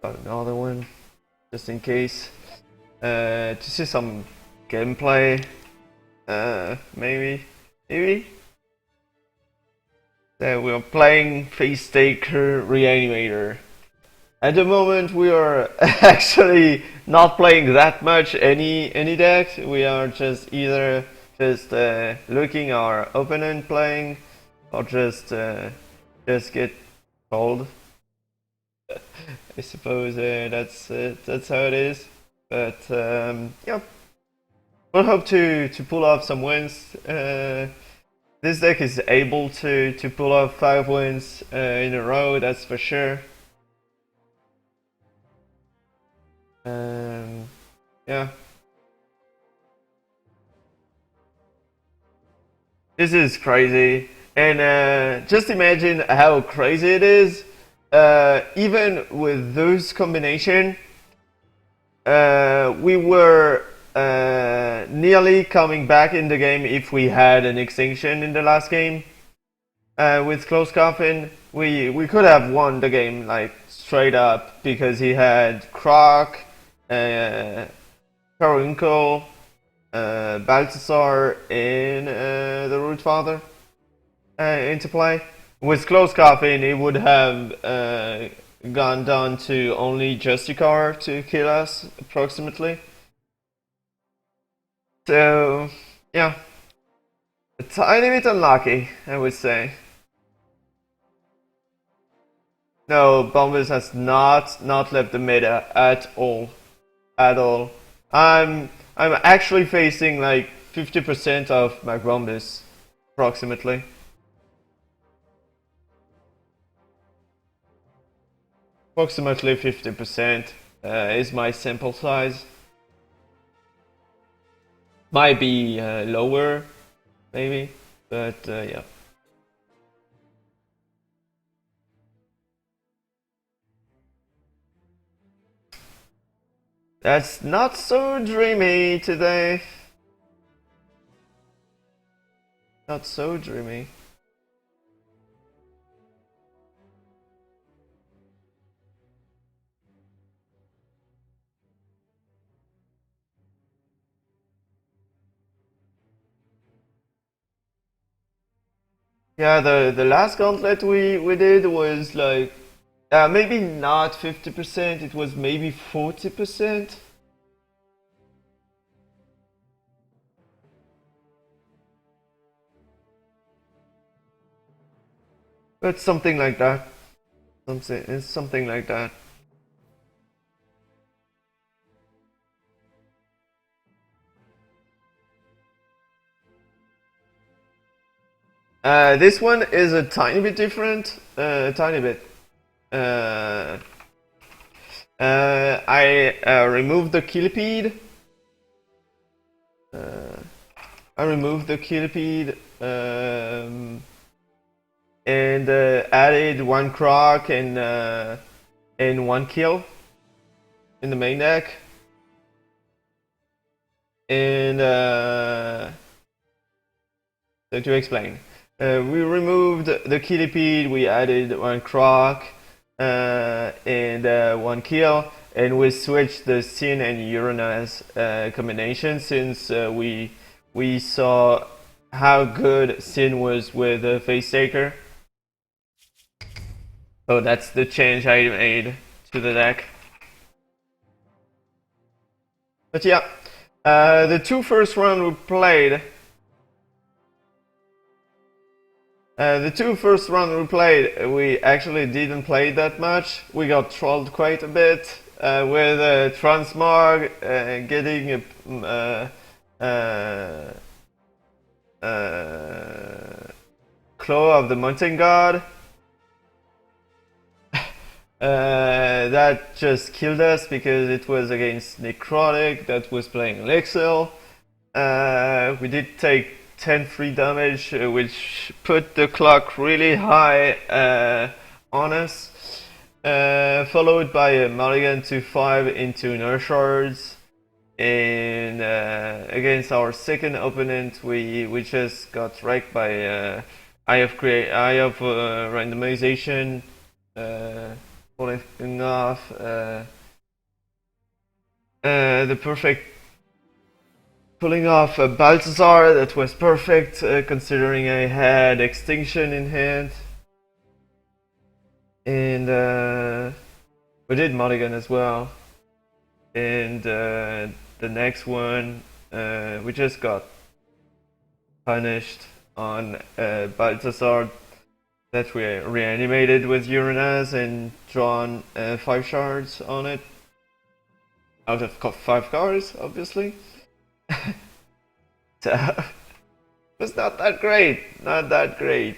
got another one just in case to see some gameplay. Maybe. We're playing FacetakerReanimator. At the moment, we are actually not playing that much any deck. We are just either looking our opponent playing, or just get cold. I suppose that's how it is. But yeah, we'll hope to pull off some wins. This deck is able to pull off 5 wins in a row, that's for sure. Yeah. This is crazy. And just imagine how crazy it is. Even with those combination, we were nearly coming back in the game if we had an extinction in the last game. With Close Coffin, we could have won the game like straight up because he had Croc, Periwinkle, Balthasar, and the Root Father into play. With Close Coffin, it would have gone down to only Justicar to kill us, approximately. So, yeah. A tiny bit unlucky, I would say. No, Bombus has not left the meta at all. I'm actually facing like 50% of my Bombus, approximately. Approximately 50% is my sample size. Might be lower, maybe, but yeah. That's not so dreamy today. Not so dreamy. Yeah, the last gauntlet we did was like maybe not 50%, it was maybe 40%. But something like that. Something like that. This one is a tiny bit different. Tiny bit. I removed the Killipede. And added 1 Croc and 1 kill in the main deck. And so to explain, we removed the Killipede, we added 1 Croc and 1 kill, and we switched the Syyn and Uranus combination since we saw how good Syyn was with Facetaker. So that's the change I made to the deck. But yeah, the 2 first rounds we played. We actually didn't play that much. We got trolled quite a bit with Transmog getting Claw of the Mountain God. That just killed us because it was against Necrotic that was playing Lexel. We did take 10 free damage, which put the clock really high on us. Followed by a mulligan to 5 into Nurse Shards. And against our second opponent, we just got wrecked by Eye of Randomization. pulling off the perfect pulling off a Balthazar that was perfect, considering I had Extinction in hand. And we did Mulligan as well. And the next one, we just got punished on Balthazar that we reanimated with Uranus and drawn 5 shards on it. Out of 5 cards, obviously. So, it was not that great, not that great.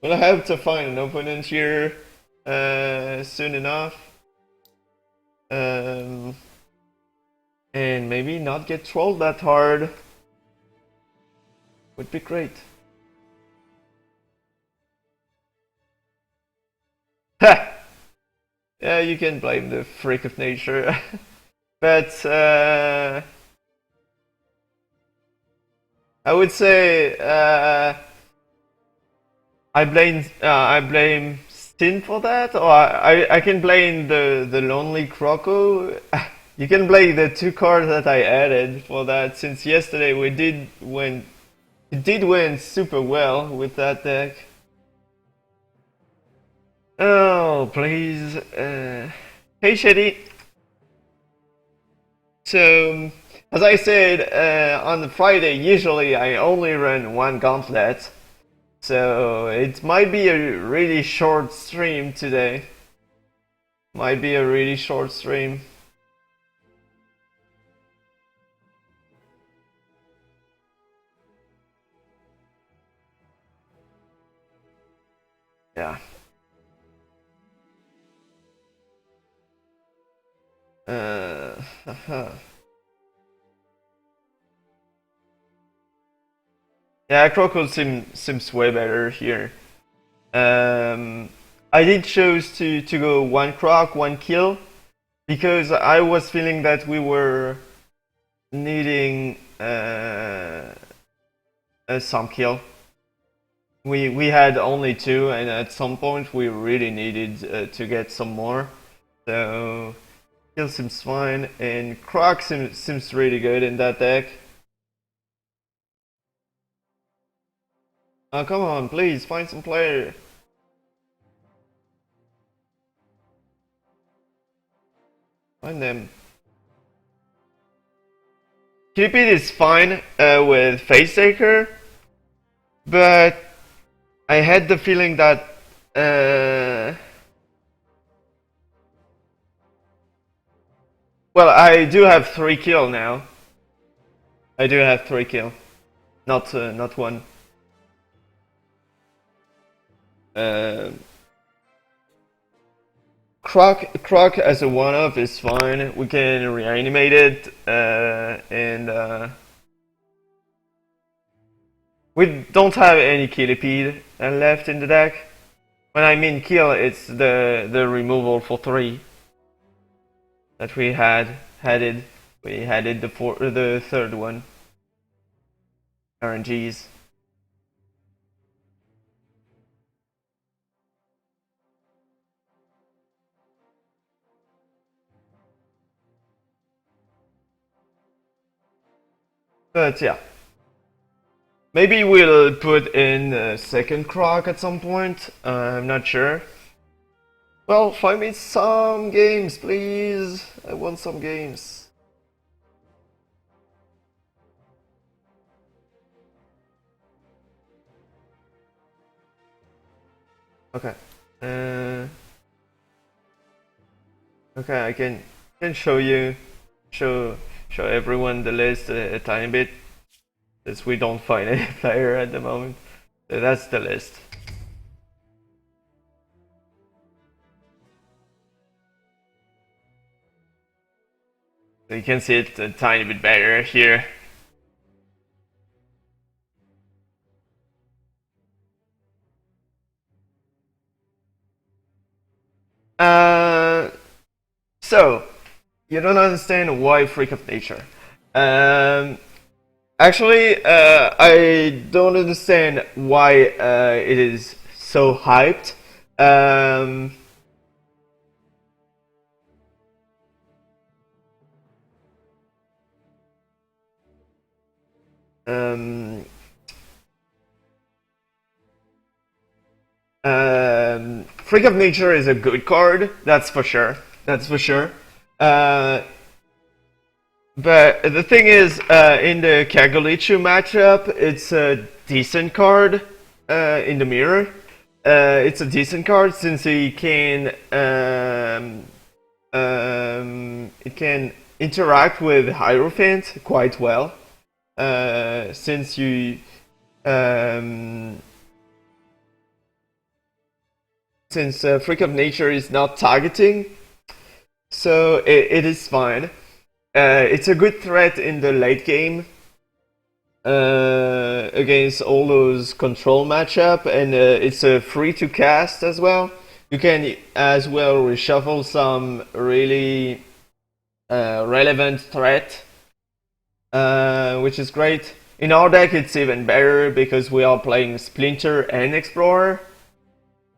We'll have to find an opponent here soon enough. And maybe not get trolled that hard. Would be great. Ha! Yeah, you can blame the freak of nature. But I would say I blame Syyn for that, or I can blame the lonely Croco. You can blame the 2 cards that I added for that, since yesterday we did win super well with that deck. Oh, please. Hey, Shady. So, as I said, on the Friday, usually I only run 1 gauntlet. So, it might be a really short stream today. Might be a really short stream. Yeah. Yeah, Croco seems way better here. I did choose to go 1 croc, 1 kill, because I was feeling that we were needing some kill. We had only 2, and at some point we really needed to get some more. So kill seems fine, and croc seems really good in that deck. Oh, come on, please, find some player. Find them. Cupid is fine with Facetaker, but I had the feeling that well, I do have 3 kill now. I do have 3 kill, not 1. Croc as a 1-off is fine. We can reanimate it, and we don't have any Killipede left in the deck. When I mean kill, it's the removal for 3 that we had added. We added the 3rd one. RNGs. But yeah, maybe we'll put in a 2nd croc at some point. I'm not sure. Well, find me some games, please. I want some games. Okay. Okay, I can show everyone the list a tiny bit, since we don't find any player at the moment. So that's the list. So you can see it a tiny bit better here. So you don't understand why Freak of Nature. Actually, I don't understand why it is so hyped, Um, um, Freak of Nature is a good card, that's for sure. That's for sure. Uh, but the thing is, in the Kagolichu matchup, it's a decent card in the mirror. It's a decent card since it can interact with Hierophant quite well. Since you since Freak of Nature is not targeting, so it is fine. It's a good threat in the late game against all those control matchup, and it's free to cast as well. You can as well reshuffle some really relevant threat, which is great. In our deck it's even better because we are playing Splinter and Explorer.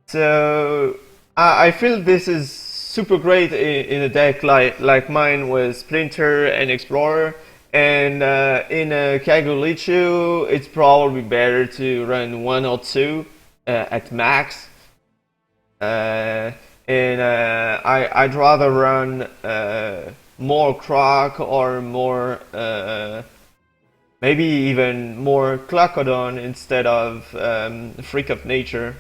So I feel this is super great in a deck like mine with Splinter and Explorer. And in a Kagolichu, it's probably better to run 1 or 2 at max. And I'd rather run more Croc or more, maybe even more Clacodon instead of Freak of Nature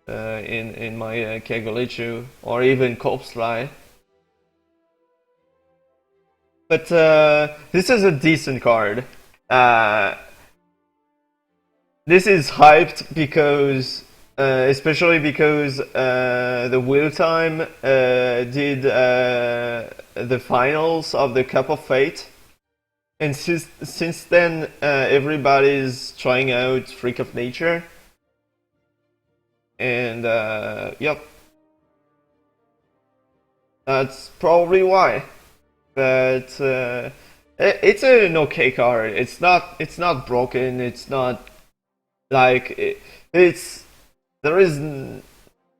in my Kagolichu, or even Corpse Fly. But this is a decent card. This is hyped because, especially because the Wheel Time did the finals of the Cup of Fate, and since then everybody's trying out Freak of Nature, and yep, that's probably why. But it's an okay card. It's not broken. It's not like there is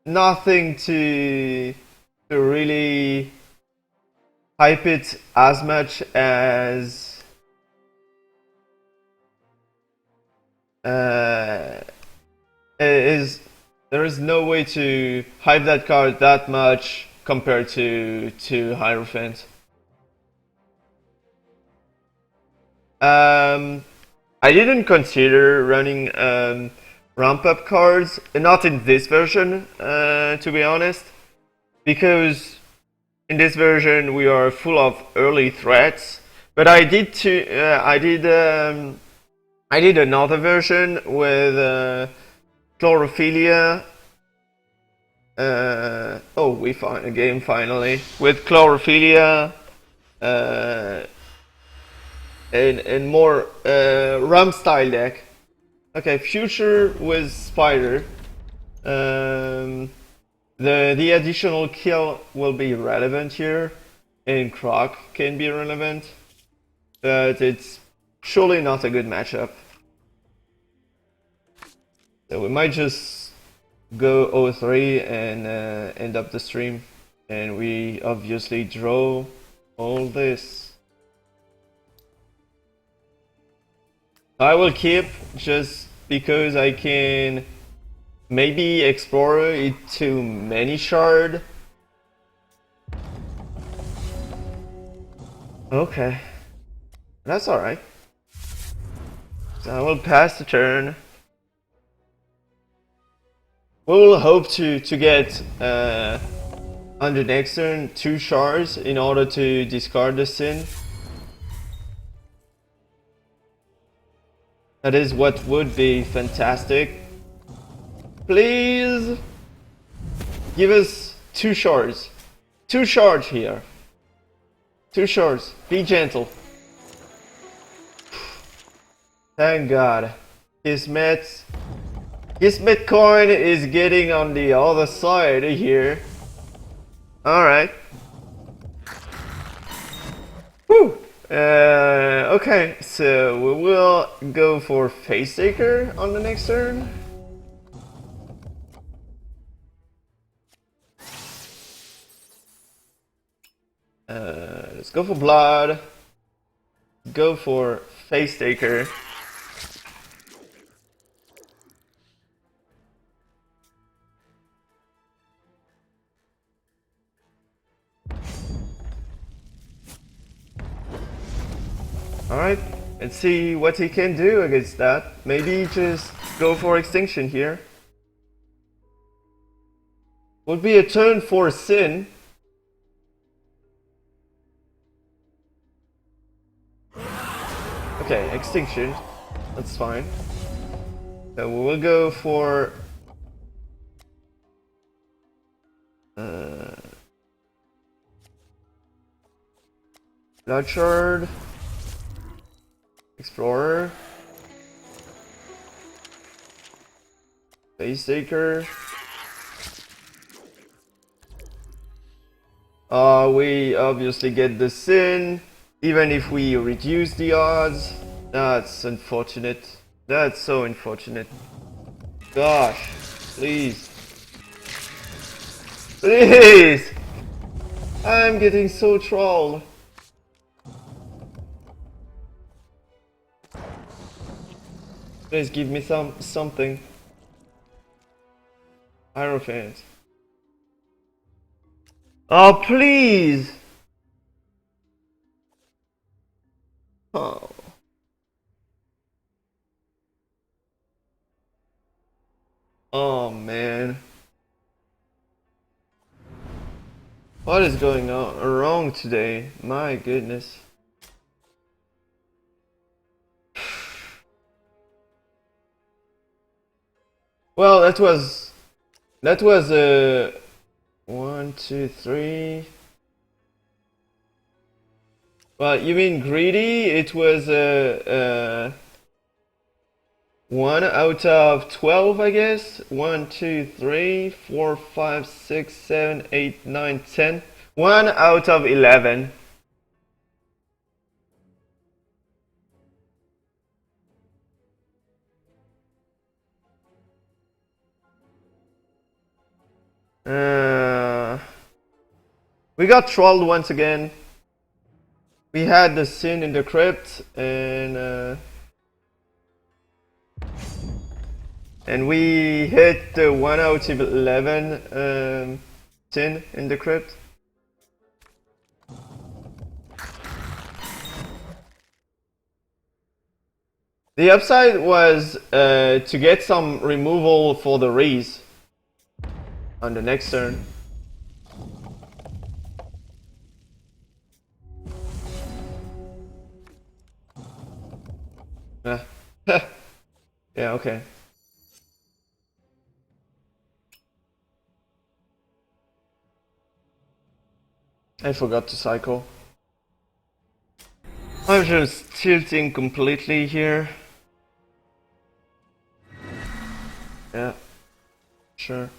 nothing to really hype it as much as there is no way to hype that card that much compared to Hierophant. I didn't consider running ramp up cards, not in this version, to be honest, because in this version we are full of early threats. But I did another version with Chlorophilia. Oh, we found a game finally with Chlorophilia. And more Ram style deck. Okay, Future with Spider. The additional kill will be relevant here, and Croc can be relevant, but it's surely not a good matchup. So we might just go 0-3 and end up the stream, and we obviously draw all this. I will keep just because I can maybe explore it to many shard. Okay, that's alright. So I will pass the turn. We'll hope to get on the next turn 2 shards in order to discard the Syyn. That is what would be fantastic. Please give us 2 shards. 2 shards here. 2 shards. Be gentle. Thank God. Kismet coin is getting on the other side here. Alright. Whew. Okay, so we will go for Facetaker on the next turn. Let's go for blood. Go for Facetaker. Alright, let's see what he can do against that. Maybe just go for extinction here. Would be a turn for Syyn. Okay, extinction. That's fine. So we will go for Blood Shard, Explorer, Facetaker. We obviously get the Syyn, even if we reduce the odds. That's unfortunate. That's so unfortunate. Gosh, please. Please! I'm getting so trolled. Please give me something. Hierophant. Oh, please! Oh. Oh, man. What is going on wrong today? My goodness. Well, that was 1, 2, 3. Well, you mean greedy? It was 1 out of 12, I guess. 1, 2, 3, 4, 5, 6, 7, 8, 9, 10. 1 out of 11. We got trolled once again. We had the Syyn in the crypt, and we hit the 1 out of 11 Syyn in the crypt. The upside was to get some removal for the Reese on the next turn. Yeah, okay. I forgot to cycle. I'm just tilting completely here. Yeah, sure.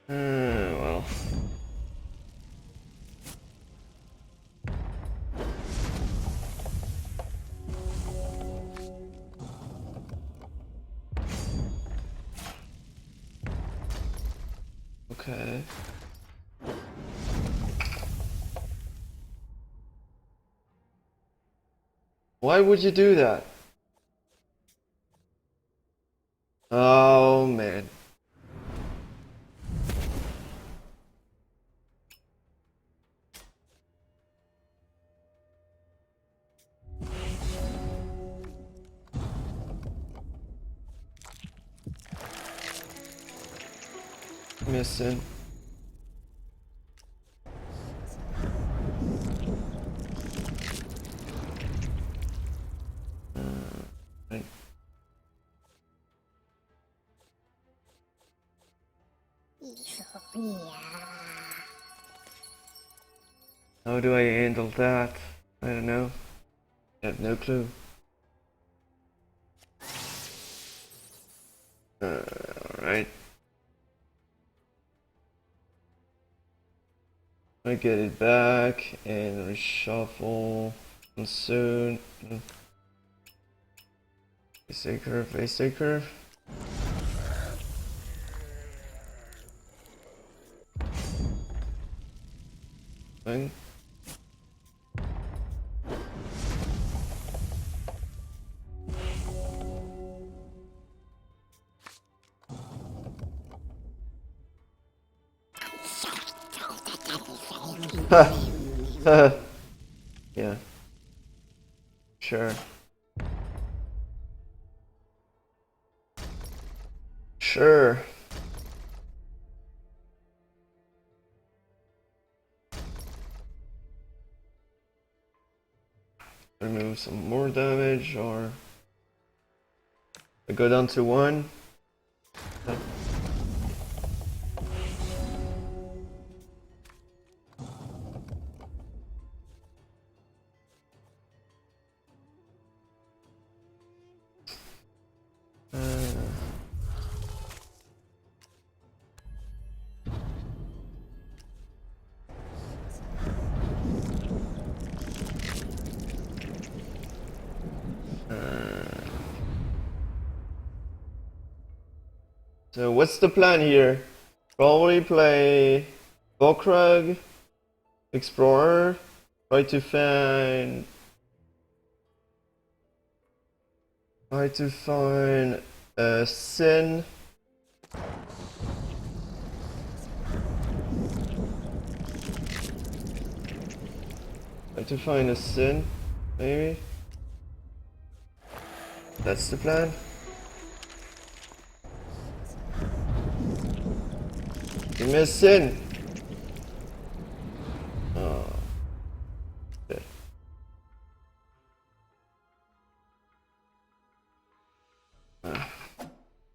Well. Okay. Why would you do that? Oh man. Missing. Right. How do I handle that? I don't know. I have no clue. Alright. I get it back and reshuffle and soon. Facetaker. Thing. Yeah. Sure. Sure. Remove some more damage, or I go down to 1. So what's the plan here? Probably play Bokrug, Explorer, try to find Syyn. Try to find a Syyn, maybe. That's the plan. Give me a Syyn. Oh. Shit.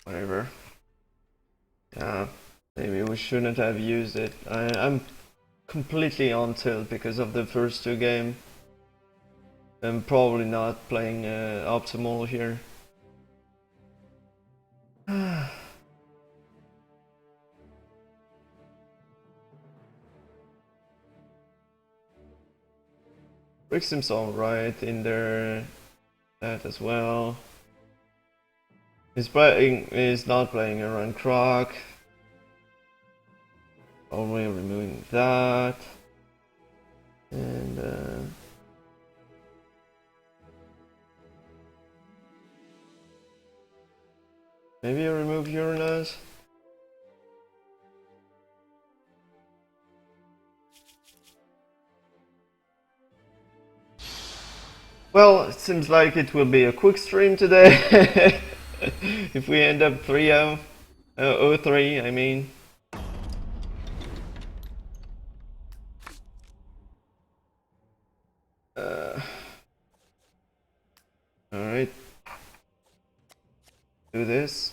Whatever. Yeah, maybe we shouldn't have used it. I'm completely on tilt because of the first 2 games. I'm probably not playing optimal here. Rick seems alright in there, that as well. He's not playing around Croc. Only removing that. And maybe I remove Uranus. Well, it seems like it will be a quick stream today. If we end up 3-0, 0-3, I mean. Alright. Do this.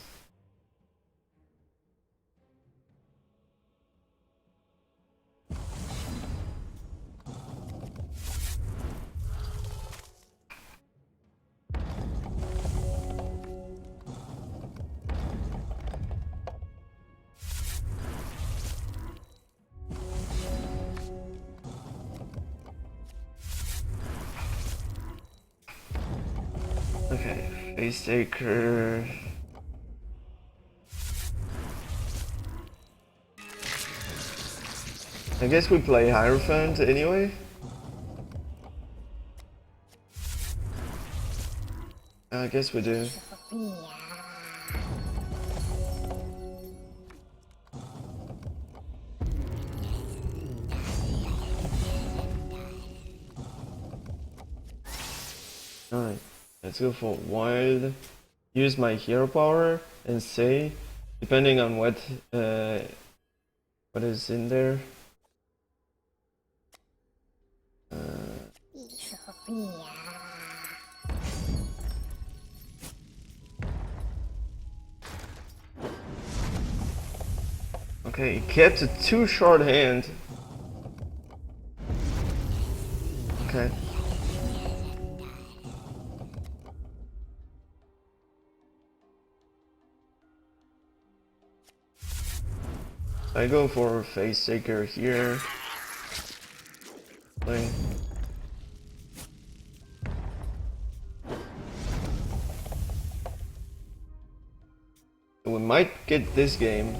Okay, Facetaker. I guess we play Hierophant anyway. I guess we do. Alright, let's go for Wild. Use my hero power and say, depending on what is in there. Okay, he kept a 2 short hand. Okay. I go for Facetaker here. Swing. We might get this game.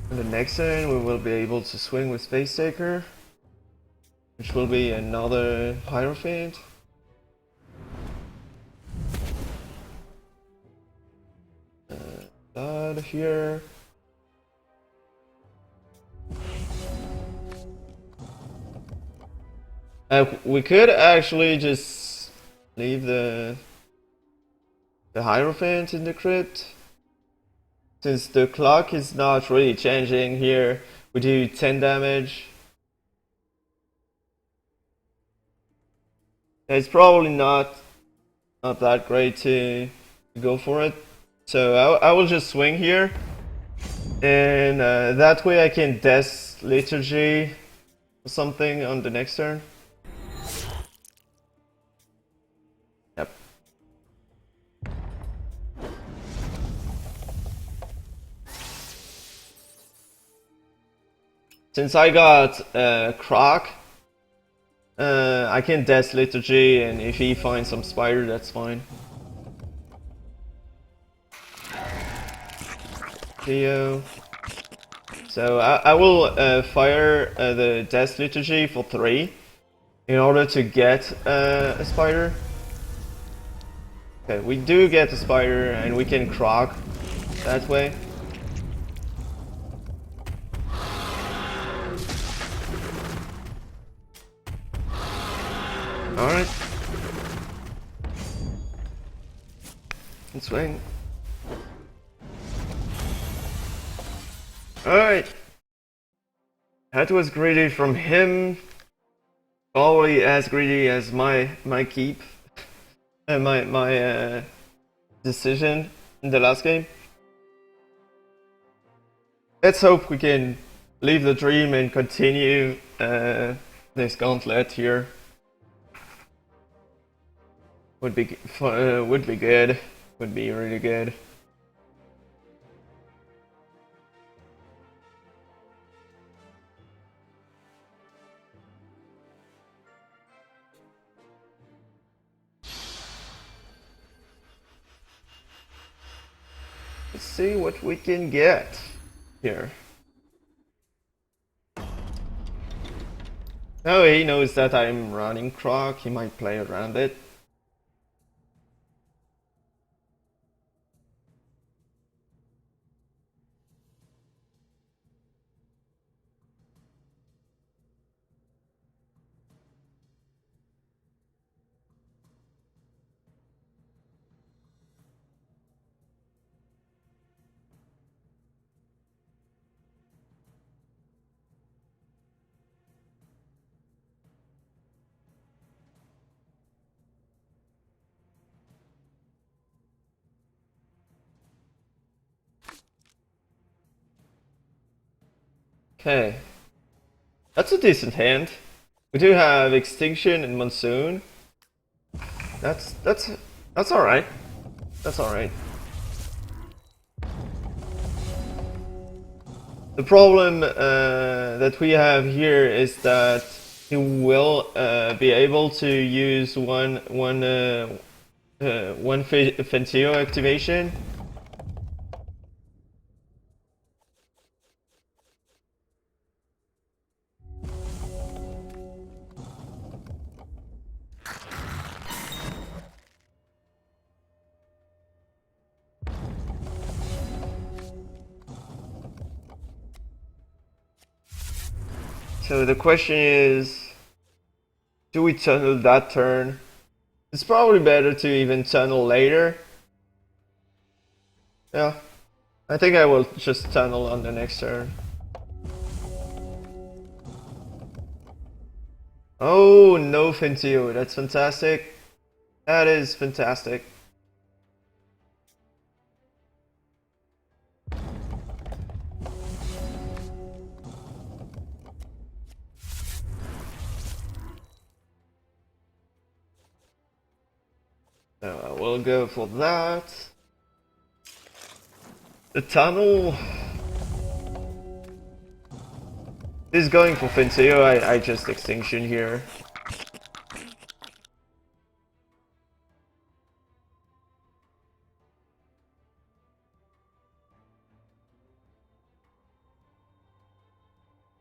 And the next turn we will be able to swing with Facetaker, which will be another Hierophant. That here. We could actually just leave the Hierophant in the crypt. Since the clock is not really changing here, we do 10 damage. It's probably not that great to go for it. So I will just swing here. And that way I can Death Liturgy or something on the next turn. Yep. Since I got Croc, I can Death Liturgy, and if he finds some spider, that's fine. Theo. So I will fire the Death Liturgy for 3 in order to get a spider. Okay, we do get a spider, and we can Croc that way. Alright. And swing. Alright. That was greedy from him. Probably as greedy as my keep. And my decision in the last game. Let's hope we can leave the dream and continue this gauntlet here. Would be good. Would be really good. Let's see what we can get here. Oh, he knows that I'm running Croc. He might play around it. Okay, that's a decent hand. We do have Extinction and Monsoon. That's all right. That's all right. The problem that we have here is that he will be able to use one Fentio activation. So the question is, do we tunnel that turn? It's probably better to even tunnel later. Yeah, I think I will just tunnel on the next turn. Oh, no Fentio, that's fantastic. That is fantastic. So I will go for that. The tunnel. This is going for Finteo, I just extinction here.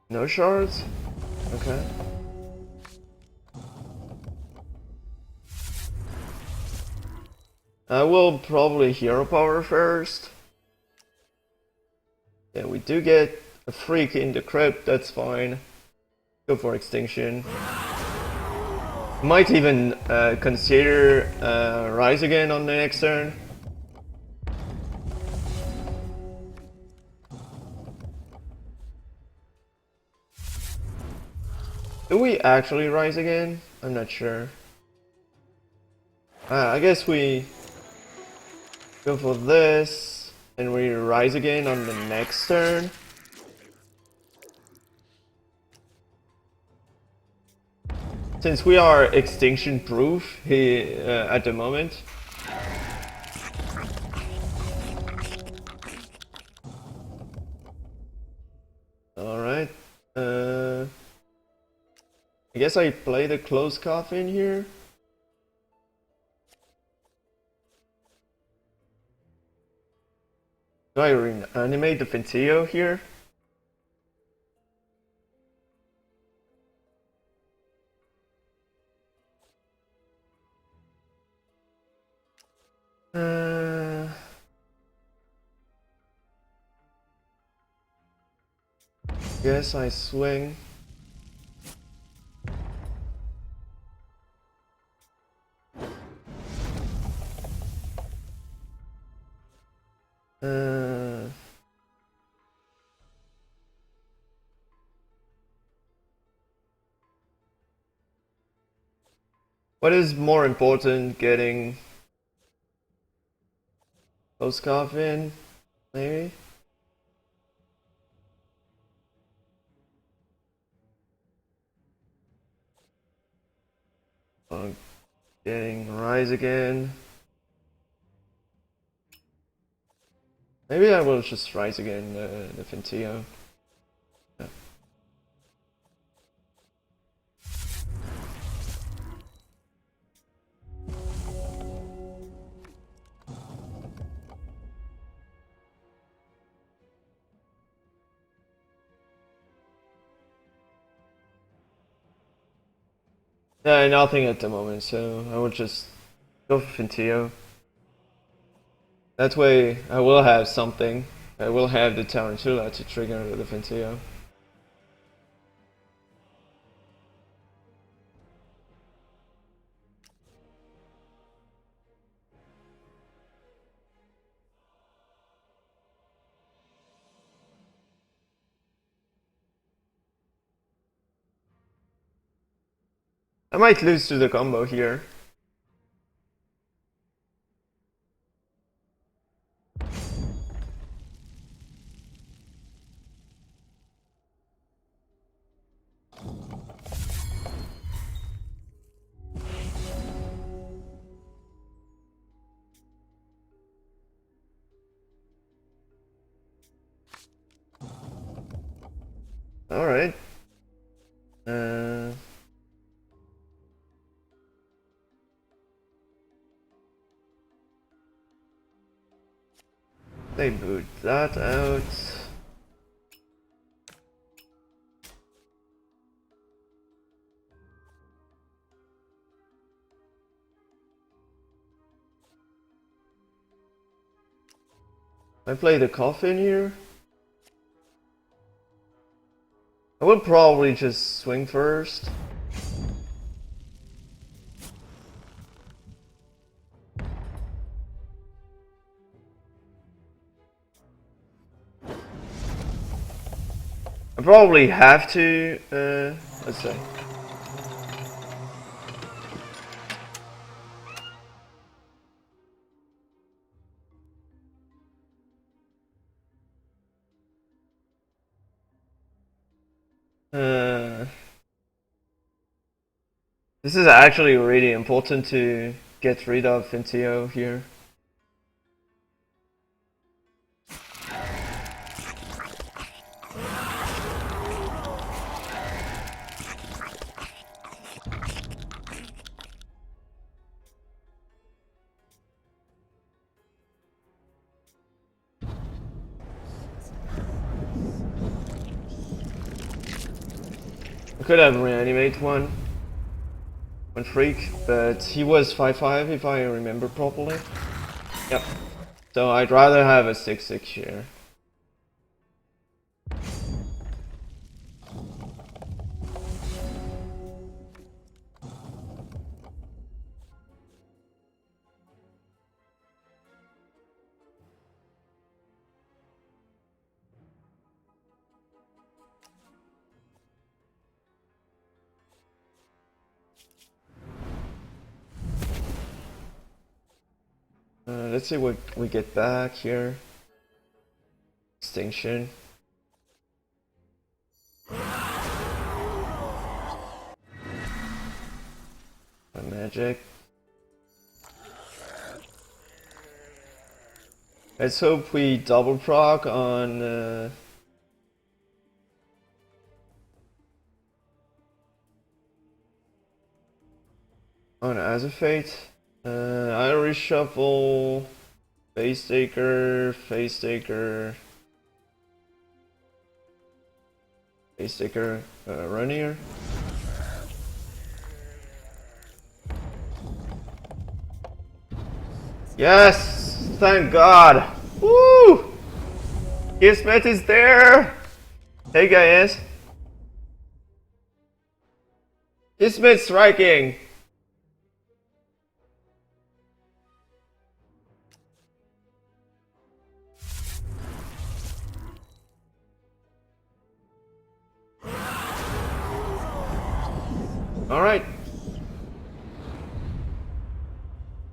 No shards? Okay. I will probably hero power first. Yeah, we do get a freak in the crypt, that's fine. Go for extinction. Might even consider rise again on the next turn. Do we actually rise again? I'm not sure. I guess we go for this, and we rise again on the next turn. Since we are extinction proof at the moment. Alright. I guess I play the closed coffin here. Do I reanimate the Finteo here? Guess I swing. What is more important, getting close coffin, maybe? Getting rise again. Maybe I will just rise again the Finteo. Yeah. Nothing at the moment, so I will just go for Finteo. That way I will have something. I will have the Tarantula to trigger the Finteo. I might lose to the combo here. Alright. They boot that out. I play the coffin here. I will probably just swing first. I probably have to, let's say. This is actually really important to get rid of Finteo here. could have reanimate one freak, but he was 5/5 if I remember properly. Yep. So I'd rather have a 6/6 here. Let's see what we get back here. Extinction. Magic. Let's hope we double proc on Azafate. I reshuffle Facetaker, Reanimator. Yes! Thank God! Woo! Kismet is there! Hey guys! Kismet striking! Alright.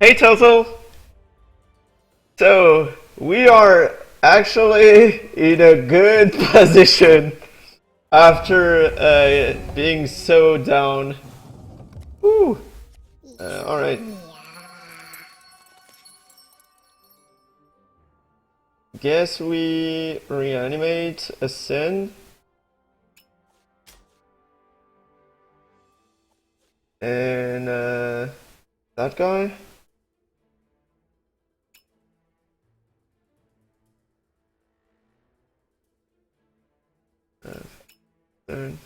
Hey Total! So, we are actually in a good position after being so down. Woo! Alright. Guess we reanimate a Syyn. And that guy. Turn.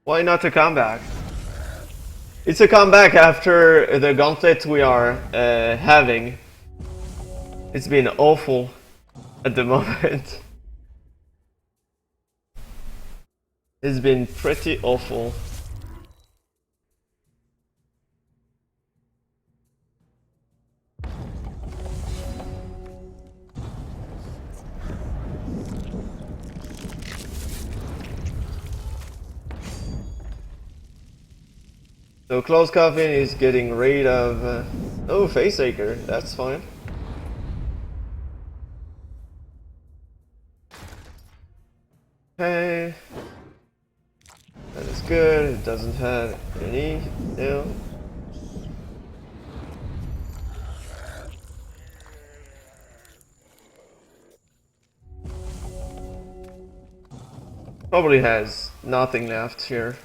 Why not a comeback? It's a comeback after the gauntlet we are having. It's been awful at the moment. It's been pretty awful. So Close Coffin is getting rid of... oh, Facetaker, that's fine. Okay. That is good, it doesn't have any... no. Probably has nothing left here.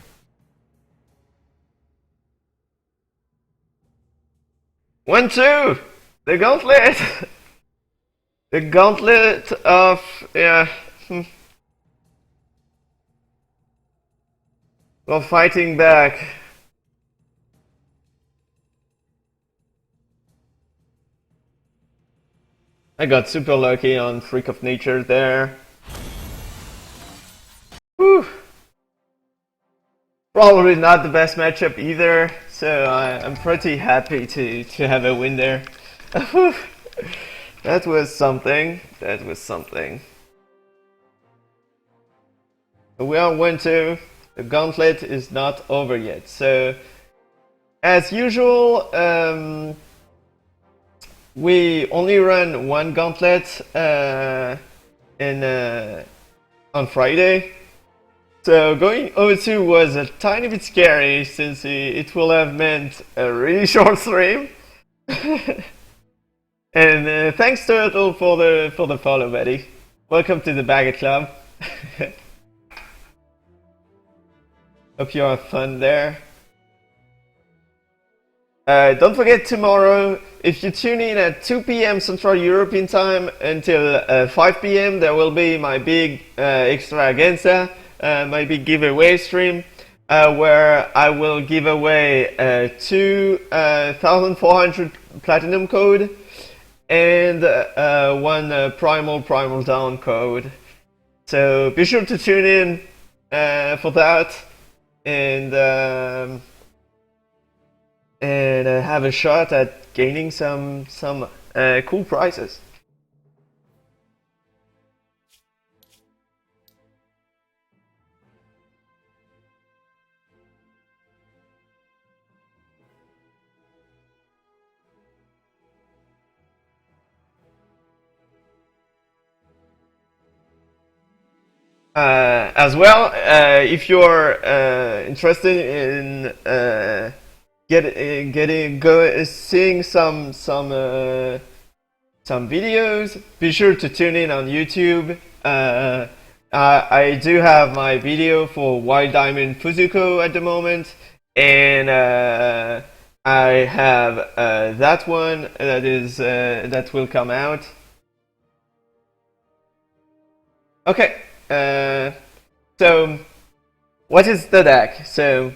One, two! The gauntlet! The gauntlet of... yeah. Well, fighting back. I got super lucky on Freak of Nature there. Whew. Probably not the best matchup either, so I'm pretty happy to have a win there. That was something. That was something. We are 1-2. The gauntlet is not over yet. So, as usual, we only run one gauntlet on Friday. So going 0-2 was a tiny bit scary since it will have meant a really short stream. And thanks Turtle for the follow, buddy. Welcome to the Baguette Club. Hope you have fun there. Don't forget tomorrow, if you tune in at 2 p.m. Central European Time until 5 p.m., there will be my big extravaganza, my big giveaway stream, where I will give away 2,400 platinum code and one primal down code. So be sure to tune in for that and have a shot at gaining some cool prizes. As well, if you're interested in seeing some videos, be sure to tune in on YouTube. I do have my video for White Diamond Fuzuko at the moment, and I have that one that will come out. Okay. So, what is the deck? So,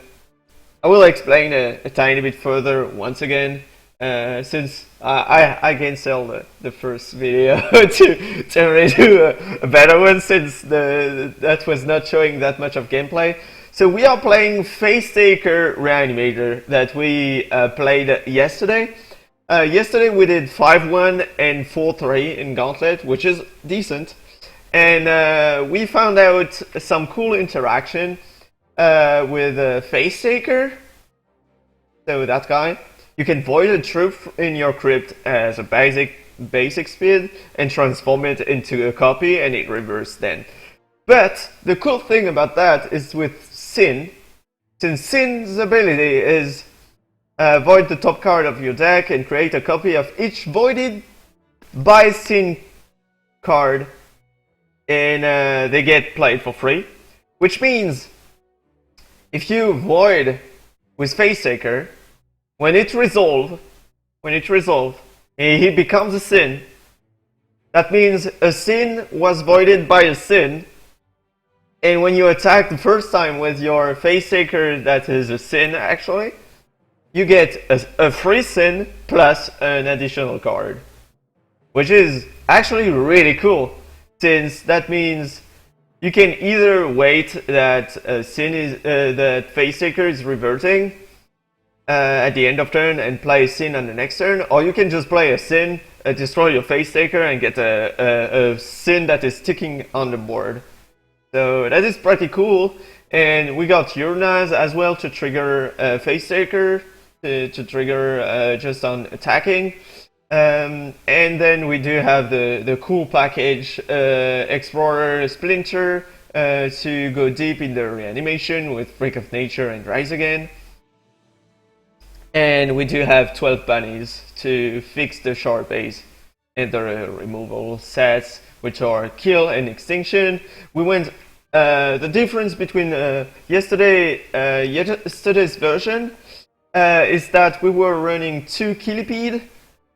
I will explain a tiny bit further once again, since I canceled the first video to redo a better one, since that was not showing that much of gameplay. So we are playing FacetakerReanimator that we played yesterday. Yesterday we did 5-1 and 4-3 in Gauntlet, which is decent. And we found out some cool interaction with Facetaker. So that guy, you can void a troop in your crypt as a basic speed and transform it into a copy, and it reverses then. But the cool thing about that is with Syyn, since Syyn's ability is void the top card of your deck and create a copy of each voided by Syyn card, and they get played for free, which means if you void with Facetaker, when it resolves, he becomes a Syyn. That means a Syyn was voided by a Syyn, and when you attack the first time with your Facetaker that is a Syyn actually, you get a free Syyn plus an additional card, which is actually really cool. Since that means you can either wait that that Facetaker is reverting at the end of turn and play Syyn on the next turn, or you can just play a Syyn, destroy your Facetaker, and get a Syyn that is sticking on the board. So that is pretty cool. And we got Urnaz as well to trigger Facetaker, to trigger just on attacking. And then we do have the cool package Explorer Splinter to go deep in the reanimation with Freak of Nature and Rise Again. And we do have 12 bunnies to fix the shard base and the removal sets, which are Kill and Extinction. We went the difference between yesterday's version is that we were running 2 Killipede,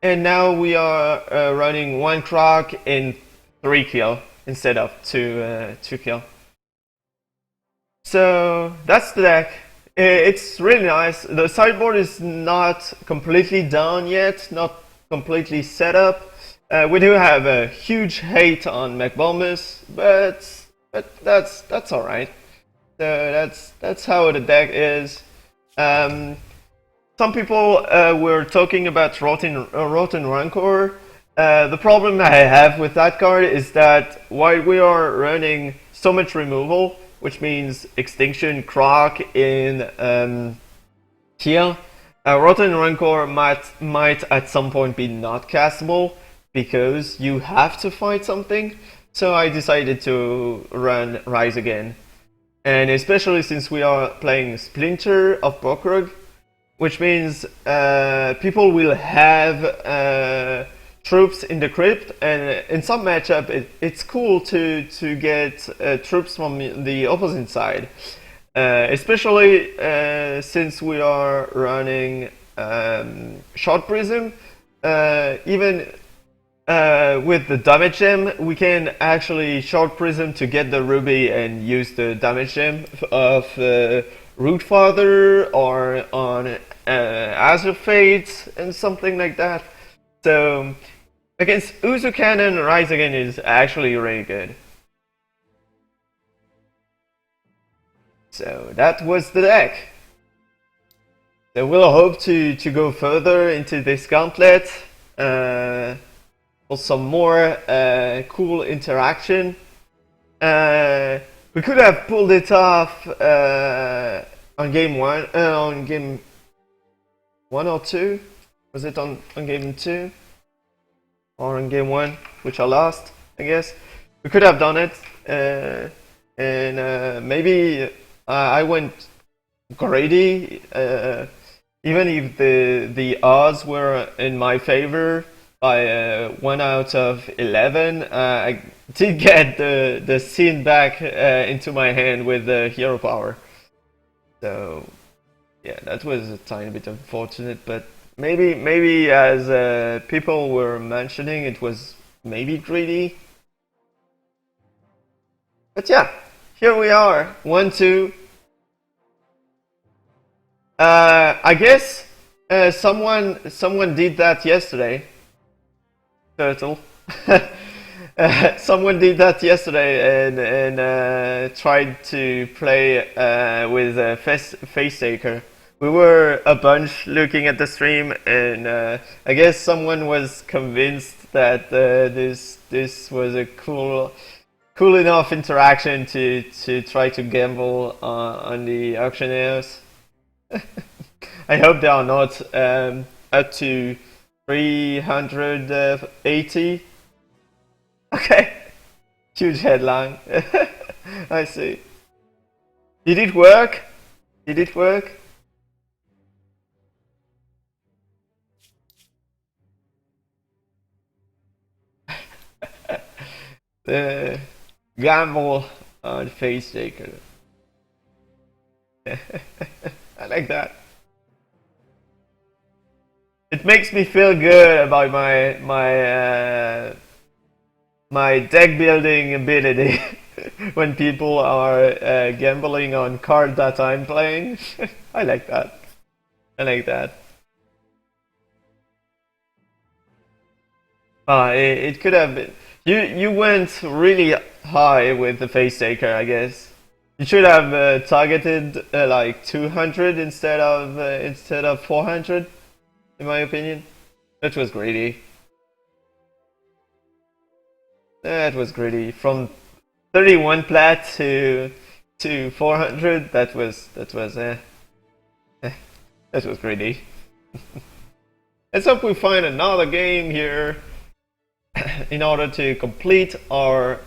and now we are running 1 Croc and 3 Kill instead of 2 Kill. So that's the deck. It's really nice. The sideboard is not completely done yet, not completely set up. We do have a huge hate on McBombus, but that's all right. So that's how the deck is. Some people were talking about Rotten Rancor. The problem I have with that card is that while we are running so much removal, which means Extinction, Croc, and Kill, Rotten Rancor might at some point be not castable because you have to fight something. So I decided to run Rise Again, and especially since we are playing Splinter of Bokrug, which means people will have troops in the crypt, and in some matchup it's cool to get troops from the opposite side, especially since we are running short prism. Even with the damage gem, we can actually short prism to get the ruby and use the damage gem of Root Father or on Azure Fates and something like that. So against Uzu Cannon, Rise Again is actually really good. So that was the deck. So we'll hope to go further into this gauntlet for some more cool interaction. We could have pulled it off on game one or two. Was it on game 2 or on game 1, which I lost, I guess. We could have done it, and maybe I went greedy, even if the odds were in my favor by 1 out of 11. I did get the Syyn back into my hand with the hero power. So yeah, that was a tiny bit unfortunate, but maybe as people were mentioning, it was maybe greedy. But yeah, here we are, 1-2. I guess someone did that yesterday. Turtle. Someone did that yesterday and tried to play with Facetaker. We were a bunch looking at the stream, and I guess someone was convinced that this was a cool enough interaction to try to gamble on the auctioneers. I hope they are not up to 380. Okay, huge headline. I see. Did it work? Did it work? The gamble on Facetaker. I like that. It makes me feel good about my deck building ability when people are gambling on card that I'm playing. I like that. I like that. It could have been. You went really high with the Facetaker, I guess. You should have targeted like 200 instead of 400, in my opinion. That was greedy. That was greedy. From 31 plat to 400. That was greedy. Let's hope we find another game here in order to complete our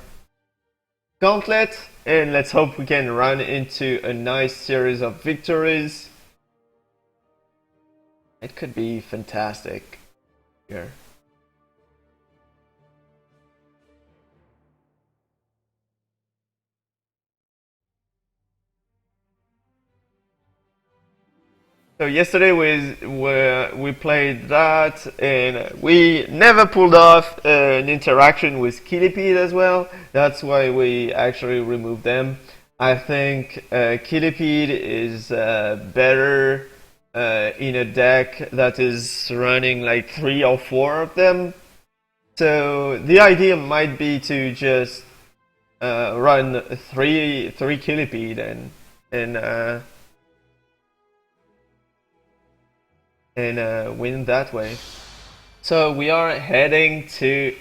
gauntlet, and let's hope we can run into a nice series of victories. It could be fantastic here. So yesterday we played that, and we never pulled off an interaction with Killipede as well. That's why we actually removed them. I think Killipede is better in a deck that is running like 3 or 4 of them. So the idea might be to just run three Killipede and win that way. So we are heading to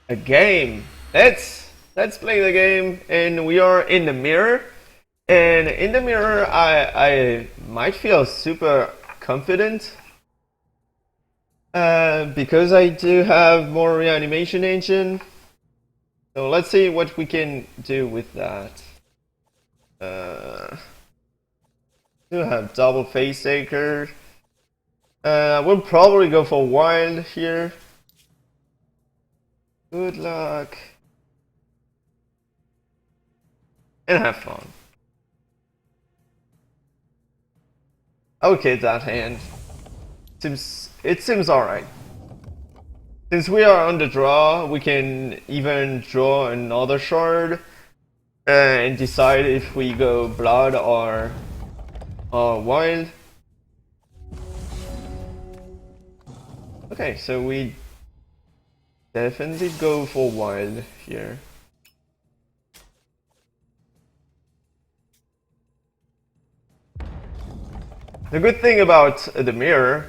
a game. Let's play the game, and we are in the mirror. And in the mirror, I might feel super confident because I do have more reanimation engine. So let's see what we can do with that. Do have double Facetaker. We'll probably go for wild here. Good luck. And have fun. Okay, that hand. It seems alright. Since we are on the draw, we can even draw another shard and decide if we go blood or wild. Okay, so we definitely go for wild here. The good thing about the mirror,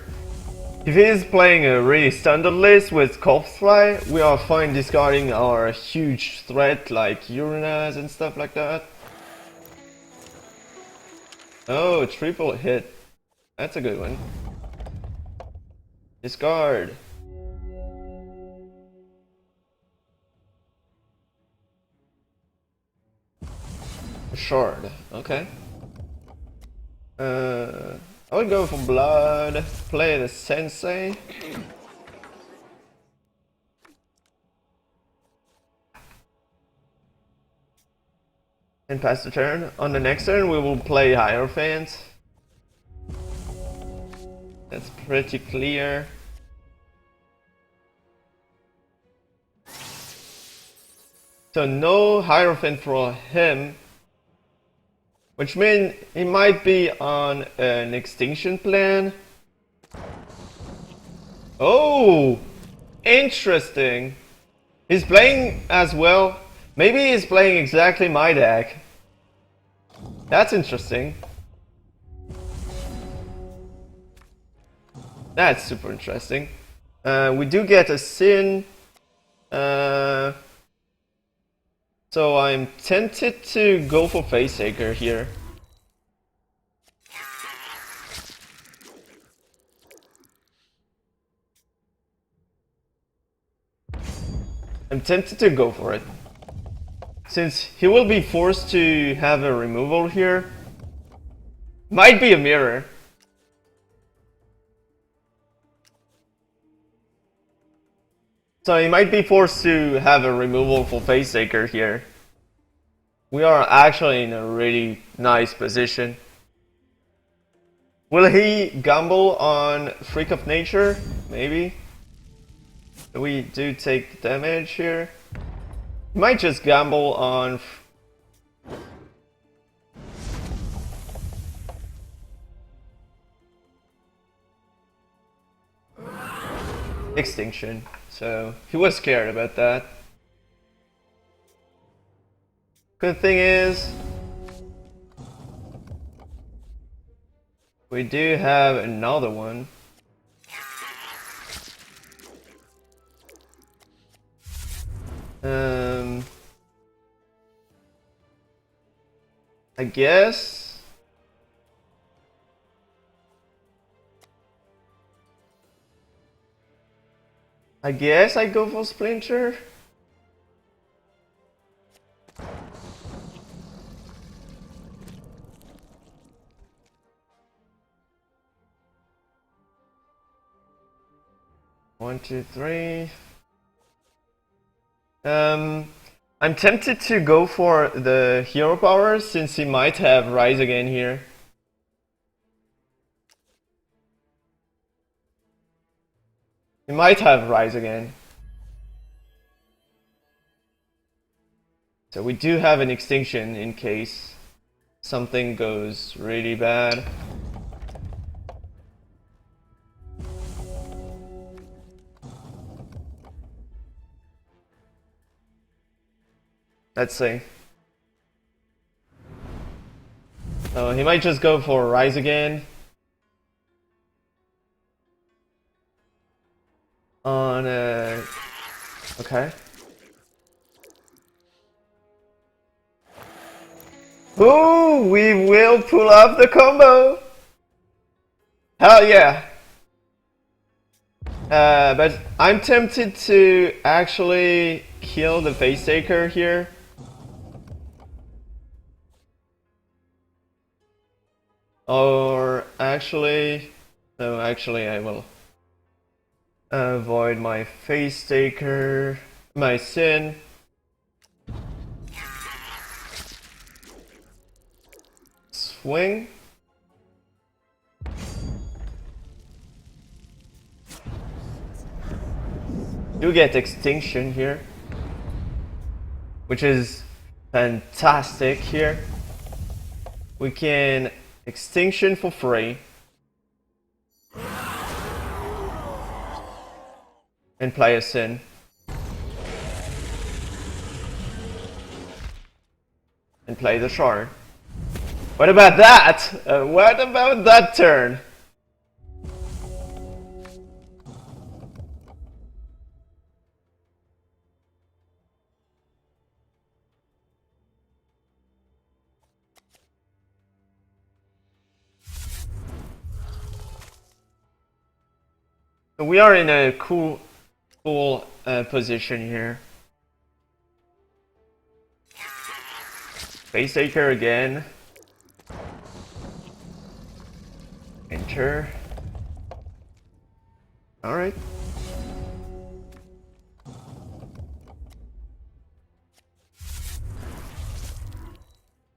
if he is playing a really standard list with Corpse Fly, we are fine discarding our huge threat like Uranus and stuff like that. Oh, triple hit. That's a good one. Discard. Shard, okay. I would go for blood, play the sensei. And pass the turn. On the next turn we will play Hierophant. That's pretty clear. So no Hierophant for him. Which means he might be on an extinction plan. Oh! Interesting. He's playing as well. Maybe he's playing exactly my deck. That's interesting. That's super interesting. We do get a Syyn. So I'm tempted to go for Facetaker here. I'm tempted to go for it. Since he will be forced to have a removal here. Might be a mirror. So he might be forced to have a removal for Facetaker here. We are actually in a really nice position. Will he gamble on Freak of Nature? Maybe. We do take damage here. He might just gamble on... Extinction. So he was scared about that. Good thing is we do have another one. I guess I go for Splinter. One, two, three. I'm tempted to go for the hero power since he might have Rise Again here. He might have Rise Again. So we do have an extinction in case something goes really bad. Let's see. Oh, he might just go for Rise Again. On okay. Ooh, we will pull off the combo! Hell yeah! But I'm tempted to actually kill the Facetaker here. Or actually... No, actually I will avoid my Facetaker, my Syyn. Swing. You get extinction here, which is fantastic here. We can extinction for free. And play a Syyn. And play the shard. What about that? What about that turn? So we are in a cool position here. Facetaker again. Enter. Alright.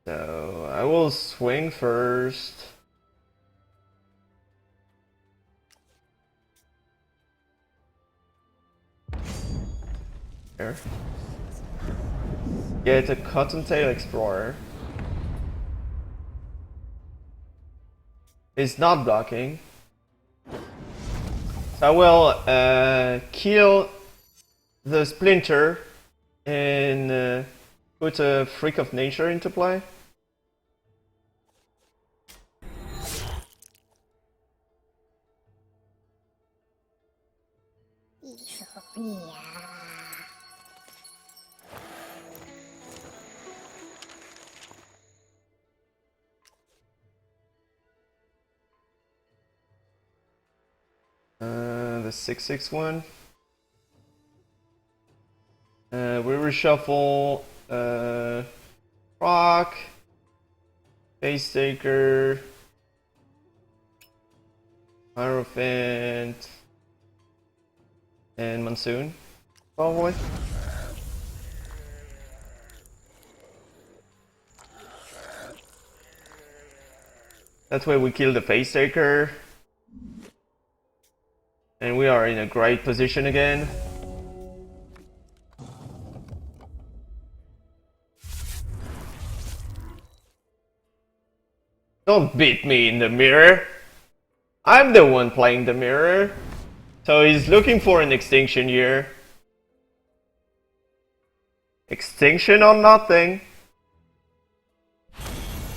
So I will swing first. There. Get a Cottontail Explorer. It's not blocking. So I will kill the Splinter and put a Freak of Nature into play. The 6/6 we reshuffle Rock, Facetaker, Hierophant, and Monsoon, probably. That way we kill the Facetaker. And we are in a great position again. Don't beat me in the mirror. I'm the one playing the mirror. So he's looking for an extinction here. Extinction or nothing.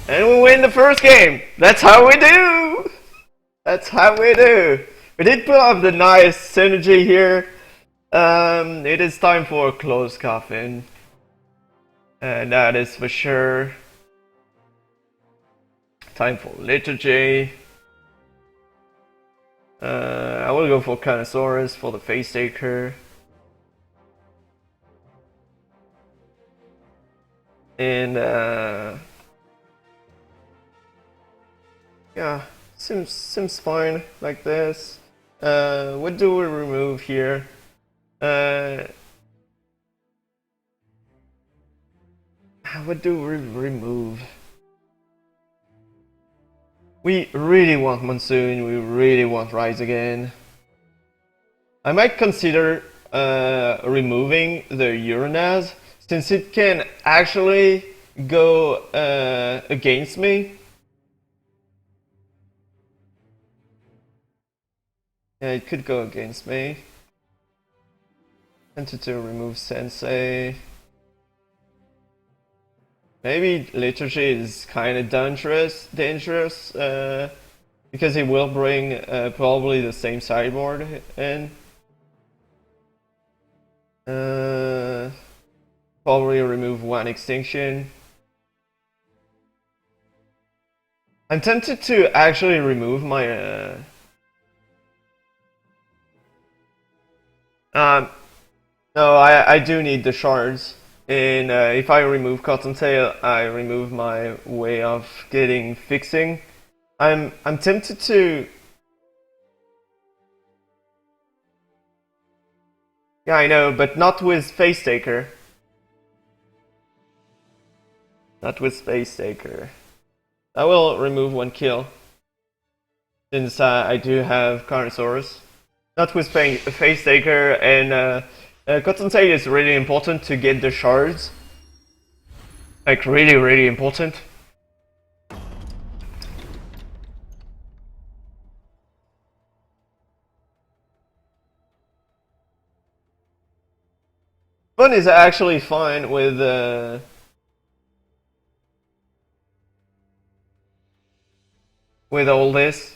And we win the first game. That's how we do. That's how we do. We did pull off the nice synergy here. It is time for a closed coffin. And that is for sure. Time for liturgy. I will go for Carnosaurus for the Facetaker. And yeah, seems fine like this. What do we remove here? What do we remove? We really want Monsoon, we really want Rise Again. I might consider removing the Uranus, since it can actually go against me. Yeah, it could go against me. Tempted to remove Sensei. Maybe Liturgy is kind of dangerous, because he will bring probably the same sideboard in. Probably remove one extinction. I'm tempted to actually remove my no, I do need the shards, and if I remove Cottontail, I remove my way of getting fixing. I'm tempted to. Yeah, I know, but not with Facetaker. Not with Facetaker. I will remove one kill, since I do have Carnosaurus. not with Facetaker, and Cotton Tail is really important to get the shards. Like really, really important. Fun is actually fine with all this.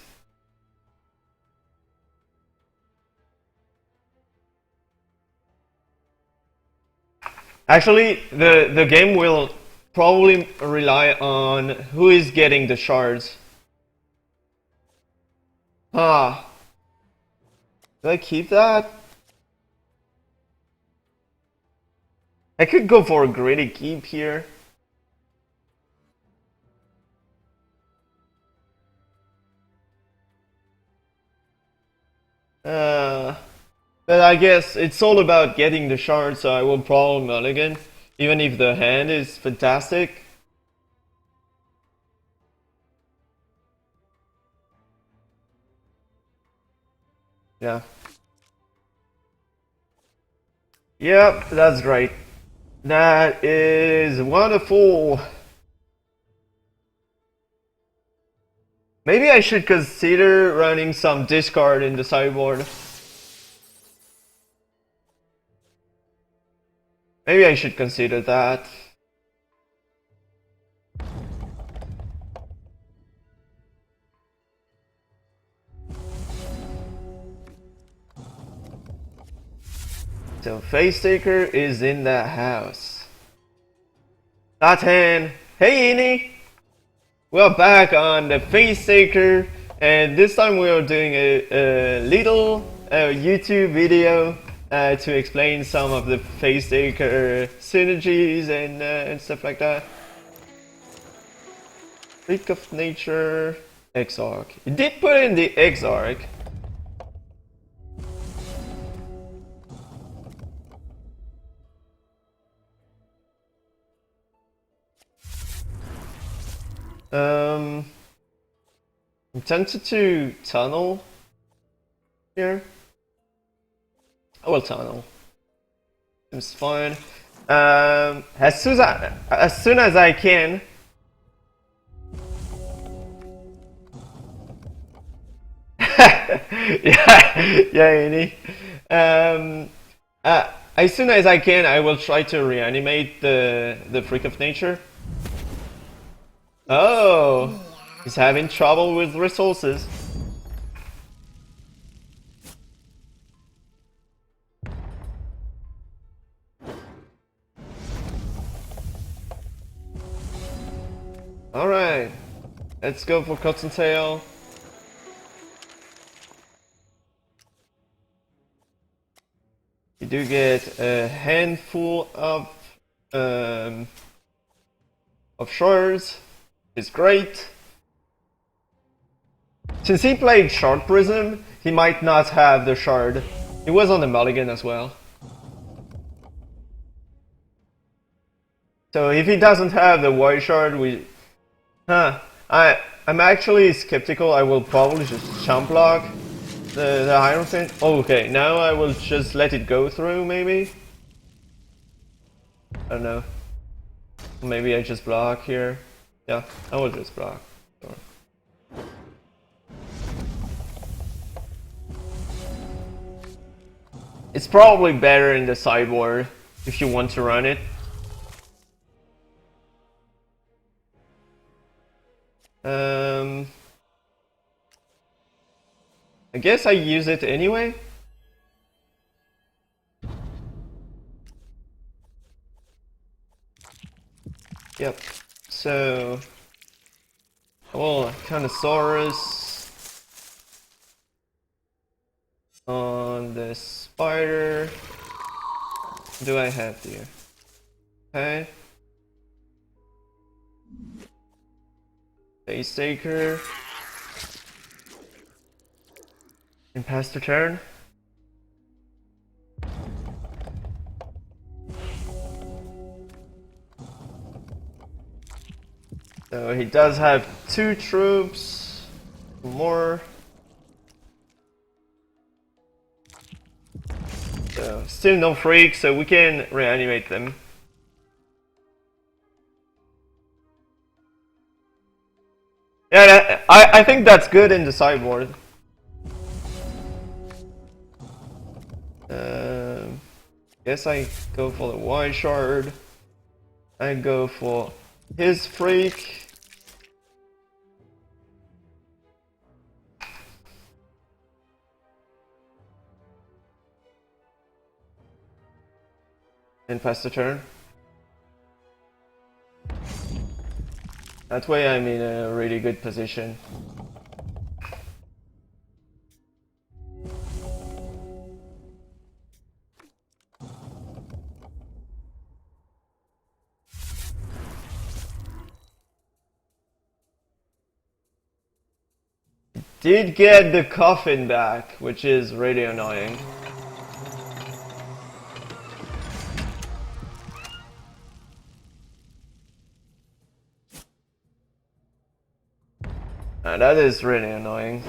Actually, the game will probably rely on who is getting the shards. Ah. Do I keep that? I could go for a greedy keep here. But I guess it's all about getting the shard, so I will probably mulligan, even if the hand is fantastic. Yeah. Yep, that's great. That is wonderful. Maybe I should consider running some discard in the sideboard. Maybe I should consider that. So Facetaker is in the house. That hand. Hey Ini! We're back on the Facetaker, and this time we are doing a little YouTube video to explain some of the Facetaker synergies and stuff like that. Freak of Nature, Exarch. You did put in the Exarch. I'm tempted to tunnel here. I will tunnel. Seems fine. As soon as I can. yeah, Annie. As soon as I can, I will try to reanimate the Freak of Nature. Oh, he's having trouble with resources. Alright, let's go for Cottontail. You do get a handful of shards. It's great. Since he played Shard Prism, he might not have the shard. He was on the mulligan as well. So if he doesn't have the white shard, I'm actually skeptical. I will probably just jump block the Hierophant. Oh, okay, now I will just let it go through, maybe? I don't know. Maybe I just block here. Yeah, I will just block. Sure. It's probably better in the sideboard if you want to run it. I guess I use it anyway. Yep. So, well, Carnosaurus on the spider. What do I have here? Okay. Facetaker. And pass the turn. So he does have 2 troops, more. So still no freak, so we can reanimate them. Yeah, I think that's good in the sideboard. Guess I go for the white shard. I go for his freak. And pass the turn. That way I'm in a really good position. Did get the coffin back, which is really annoying. That is really annoying.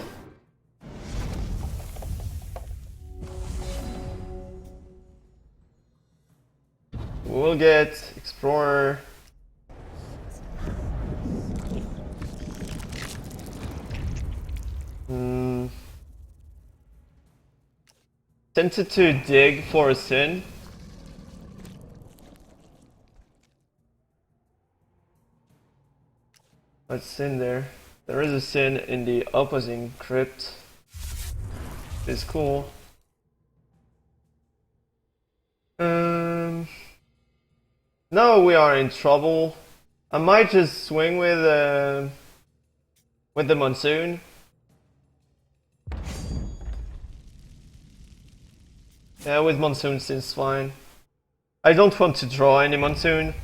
We'll get Explorer. Tempted to dig for a Syyn. What's in there? There is a Syyn in the opposing crypt. It's cool. Now we are in trouble. I might just swing with the monsoon. Yeah, with monsoon seems fine. I don't want to draw any monsoon.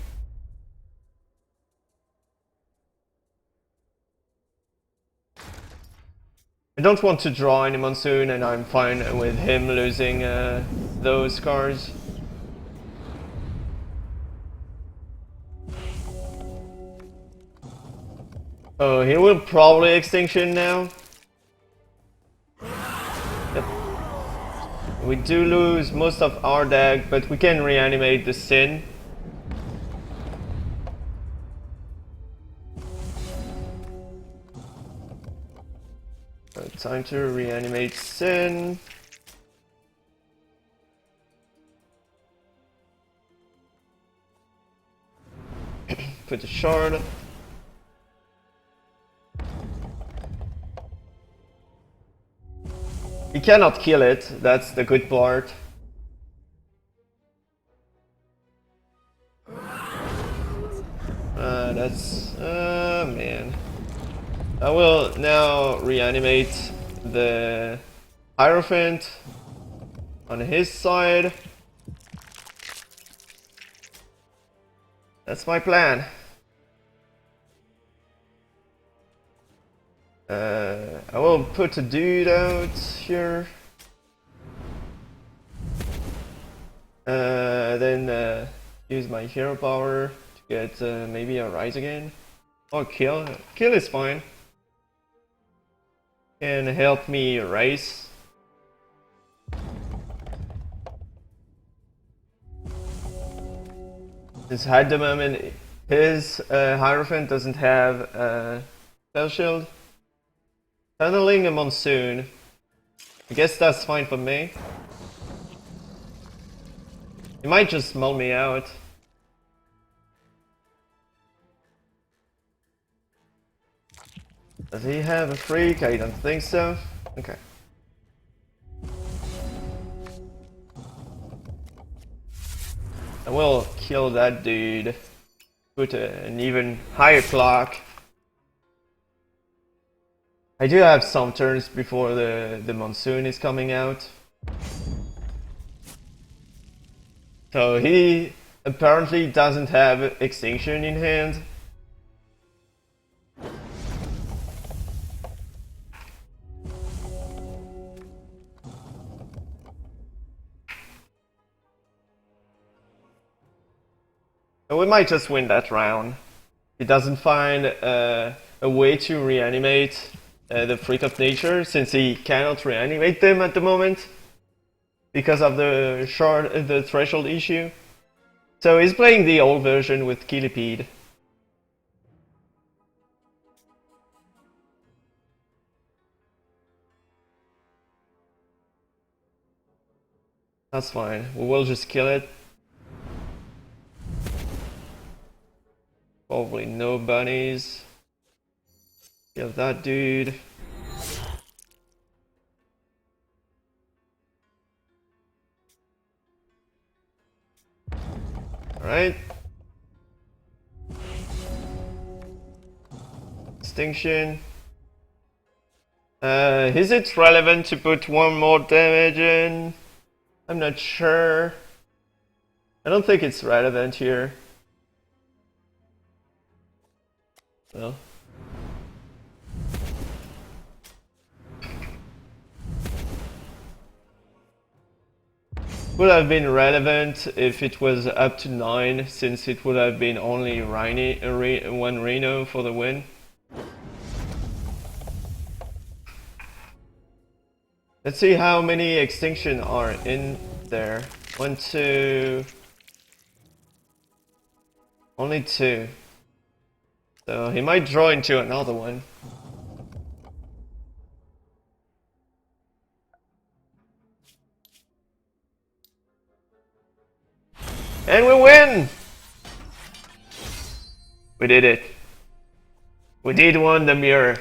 I don't want to draw any monsoon, and I'm fine with him losing those cards. Oh, he will probably extinction now. Yep. We do lose most of our deck, but we can reanimate the Syyn. Time to reanimate Syyn. Put the shard. He cannot kill it, that's the good part. Man. I will now reanimate the Hierophant on his side. That's my plan. I will put a dude out here. Then use my hero power to get maybe a rise again. Or kill. Kill is fine. Can help me race. Since at the moment his Hierophant doesn't have spell shield. Tunneling a monsoon. I guess that's fine for me. He might just mull me out. Does he have a freak? I don't think so. Okay. I will kill that dude. Put an even higher clock. I do have some turns before the monsoon is coming out. So he apparently doesn't have extinction in hand. So we might just win that round. He doesn't find a way to reanimate the Freak of Nature, since he cannot reanimate them at the moment. because of the threshold issue. So he's playing the old version with Kilipede. That's fine, we will just kill it. Probably no bunnies. Kill that dude. Alright. Extinction. Is it relevant to put one more damage in? I'm not sure. I don't think it's relevant here. Well. Would have been relevant if it was up to 9, since it would have been only one Reno for the win. Let's see how many extinction are in there. 1, 2... Only 2. So he might draw into another one. And we win! We did it. We did win the mirror.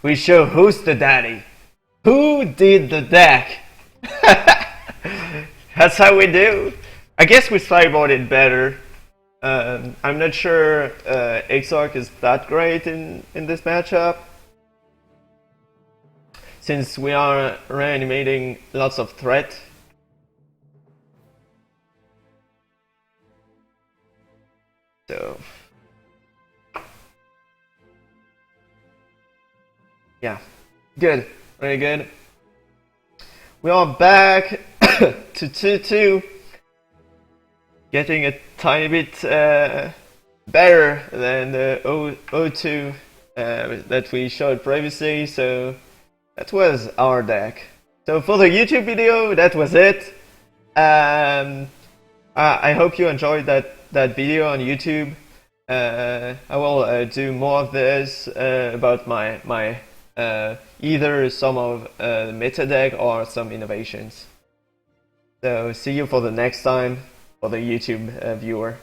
We show who's the daddy. Who did the deck? That's how we do. I guess we sideboarded better. I'm not sure Exarch is that great in this matchup, since we are reanimating lots of threat. So yeah, good, very good. We are back to 2-2, getting a tiny bit better than the 0-2 that we showed previously. So that was our deck. So for the YouTube video, that was it. I hope you enjoyed that video on YouTube. I will do more of this about my either some of the meta deck or some innovations. So see you for the next time for the YouTube viewer.